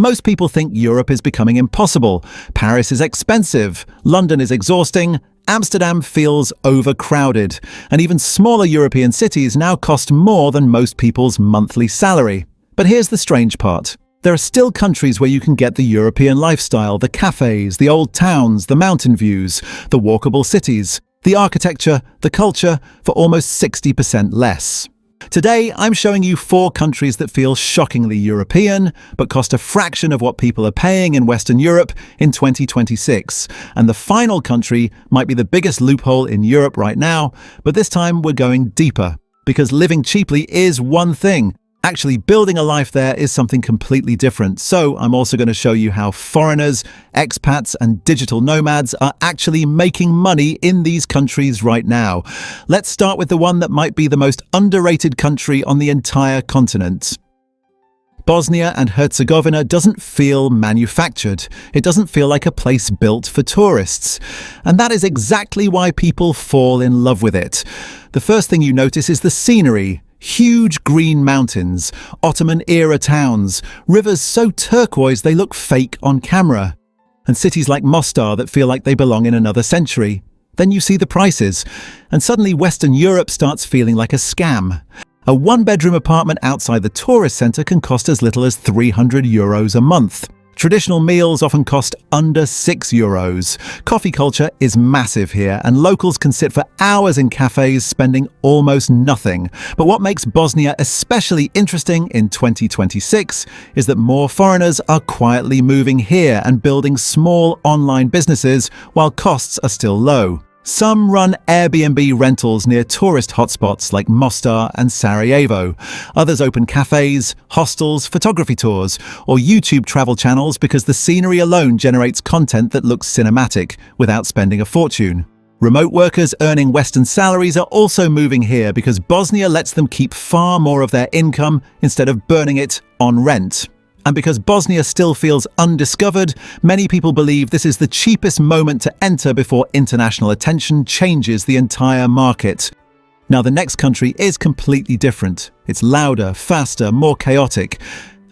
Most people think Europe is becoming impossible. Paris is expensive. London is exhausting. Amsterdam feels overcrowded. And even smaller European cities now cost more than most people's monthly salary. But here's the strange part. There are still countries where you can get the European lifestyle, the cafes, the old towns, the mountain views, the walkable cities, the architecture, the culture, for almost 60% less. Today, I'm showing you 4 countries that feel shockingly European, but cost a fraction of what people are paying in Western Europe in 2026. And the final country might be the biggest loophole in Europe right now, but this time we're going deeper. Because living cheaply is one thing. Actually, building a life there is something completely different. So I'm also going to show you how foreigners, expats, and digital nomads are actually making money in these countries right now. Let's start with the one that might be the most underrated country on the entire continent. Bosnia and Herzegovina doesn't feel manufactured. It doesn't feel like a place built for tourists. And that is exactly why people fall in love with it. The first thing you notice is the scenery. Huge green mountains, Ottoman-era towns, rivers so turquoise they look fake on camera, and cities like Mostar that feel like they belong in another century. Then you see the prices, and suddenly Western Europe starts feeling like a scam. A one-bedroom apartment outside the tourist centre can cost as little as €300 a month. Traditional meals often cost under €6. Coffee culture is massive here, and locals can sit for hours in cafes spending almost nothing. But what makes Bosnia especially interesting in 2026 is that more foreigners are quietly moving here and building small online businesses while costs are still low. Some run Airbnb rentals near tourist hotspots like Mostar and Sarajevo. Others open cafes, hostels, photography tours, or YouTube travel channels because the scenery alone generates content that looks cinematic without spending a fortune. Remote workers earning Western salaries are also moving here because Bosnia lets them keep far more of their income instead of burning it on rent. And because Bosnia still feels undiscovered, many people believe this is the cheapest moment to enter before international attention changes the entire market. Now, the next country is completely different. It's louder, faster, more chaotic,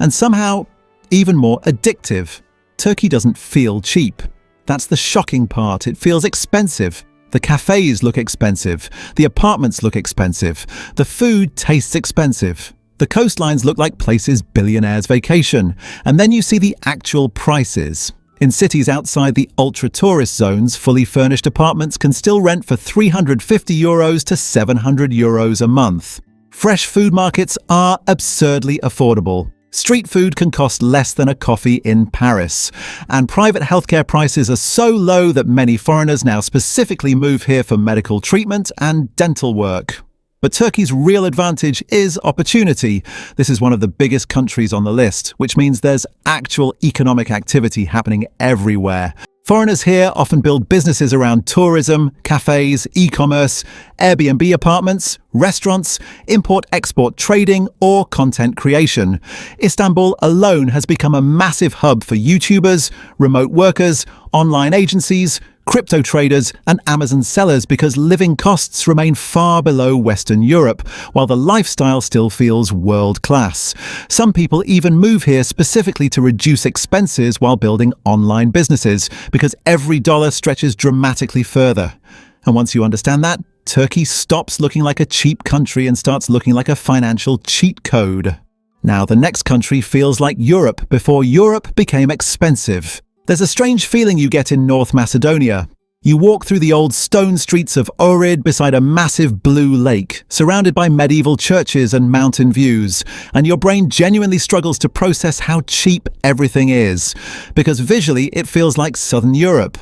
and somehow even more addictive. Turkey doesn't feel cheap. That's the shocking part. It feels expensive. The cafes look expensive. The apartments look expensive. The food tastes expensive. The coastlines look like places billionaires vacation, and then you see the actual prices. In cities outside the ultra-tourist zones, fully furnished apartments can still rent for €350 to €700 a month. Fresh food markets are absurdly affordable. Street food can cost less than a coffee in Paris. And private healthcare prices are so low that many foreigners now specifically move here for medical treatment and dental work. But Turkey's real advantage is opportunity. This is one of the biggest countries on the list, which means there's actual economic activity happening everywhere. Foreigners here often build businesses around tourism, cafes, e-commerce, Airbnb apartments, restaurants, import-export trading, or content creation. Istanbul alone has become a massive hub for YouTubers, remote workers, online agencies, crypto traders, and Amazon sellers because living costs remain far below Western Europe, while the lifestyle still feels world-class. Some people even move here specifically to reduce expenses while building online businesses, because every dollar stretches dramatically further. And once you understand that, Turkey stops looking like a cheap country and starts looking like a financial cheat code. Now, the next country feels like Europe before Europe became expensive. There's a strange feeling you get in North Macedonia. You walk through the old stone streets of Ohrid beside a massive blue lake, surrounded by medieval churches and mountain views, and your brain genuinely struggles to process how cheap everything is, because visually it feels like Southern Europe.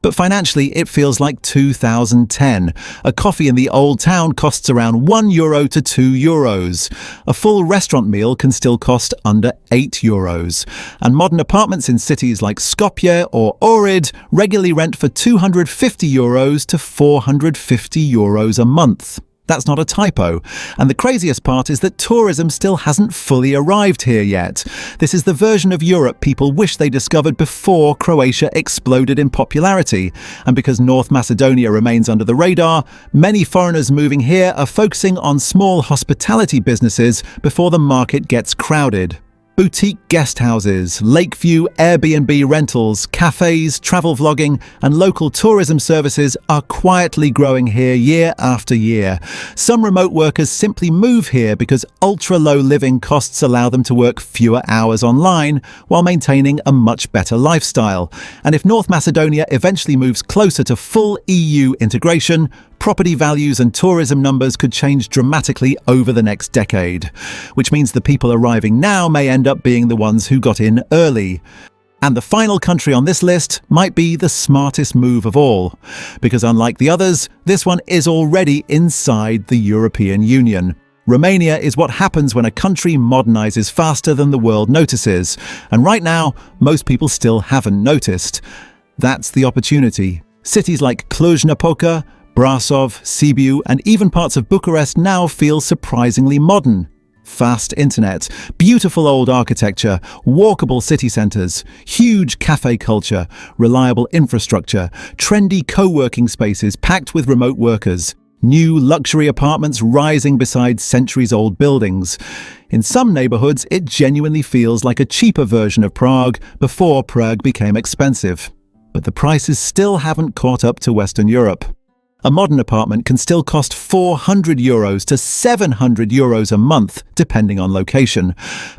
But financially, it feels like 2010. A coffee in the old town costs around €1 to €2. A full restaurant meal can still cost under €8. And modern apartments in cities like Skopje or Ohrid regularly rent for €250 to €450 a month. That's not a typo. And the craziest part is that tourism still hasn't fully arrived here yet. This is the version of Europe people wish they discovered before Croatia exploded in popularity. And because North Macedonia remains under the radar, many foreigners moving here are focusing on small hospitality businesses before the market gets crowded. Boutique guest houses, Lakeview Airbnb rentals, cafes, travel vlogging, and local tourism services are quietly growing here year after year. Some remote workers simply move here because ultra-low living costs allow them to work fewer hours online while maintaining a much better lifestyle. And if North Macedonia eventually moves closer to full EU integration, property values and tourism numbers could change dramatically over the next decade, which means the people arriving now may end up being the ones who got in early. And the final country on this list might be the smartest move of all, because unlike the others, this one is already inside the European Union. Romania is what happens when a country modernizes faster than the world notices, and right now, most people still haven't noticed. That's the opportunity. Cities like Cluj-Napoca, Brasov, Sibiu, and even parts of Bucharest now feel surprisingly modern. Fast internet, beautiful old architecture, walkable city centres, huge cafe culture, reliable infrastructure, trendy co-working spaces packed with remote workers, new luxury apartments rising beside centuries-old buildings. In some neighbourhoods, it genuinely feels like a cheaper version of Prague before Prague became expensive. But the prices still haven't caught up to Western Europe. A modern apartment can still cost €400 to €700 a month, depending on location.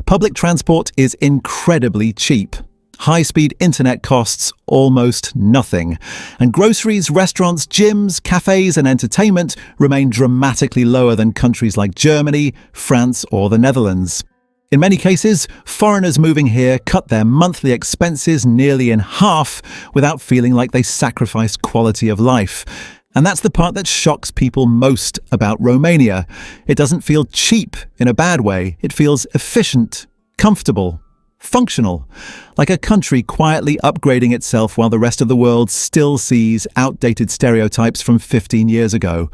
Public transport is incredibly cheap. High-speed internet costs almost nothing. And groceries, restaurants, gyms, cafes and entertainment remain dramatically lower than countries like Germany, France or the Netherlands. In many cases, foreigners moving here cut their monthly expenses nearly in half without feeling like they sacrificed quality of life. And that's the part that shocks people most about Romania. It doesn't feel cheap in a bad way. It feels efficient, comfortable, functional, like a country quietly upgrading itself while the rest of the world still sees outdated stereotypes from 15 years ago.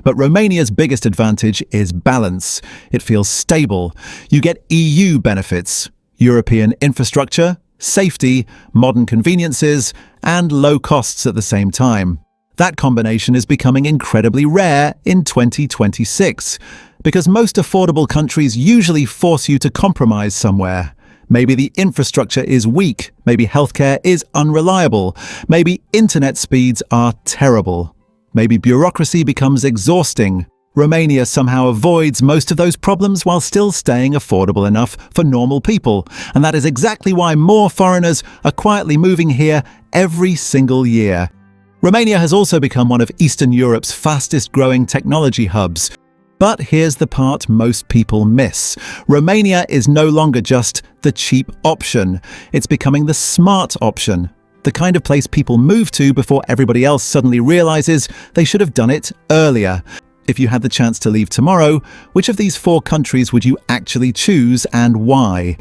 But Romania's biggest advantage is balance. It feels stable. You get EU benefits, European infrastructure, safety, modern conveniences, and low costs at the same time. That combination is becoming incredibly rare in 2026, because most affordable countries usually force you to compromise somewhere. Maybe the infrastructure is weak, maybe healthcare is unreliable, maybe internet speeds are terrible, maybe bureaucracy becomes exhausting. Romania somehow avoids most of those problems while still staying affordable enough for normal people, and that is exactly why more foreigners are quietly moving here every single year. Romania has also become one of Eastern Europe's fastest-growing technology hubs. But here's the part most people miss. Romania is no longer just the cheap option. It's becoming the smart option, the kind of place people move to before everybody else suddenly realizes they should have done it earlier. If you had the chance to leave tomorrow, which of these 4 countries would you actually choose and why?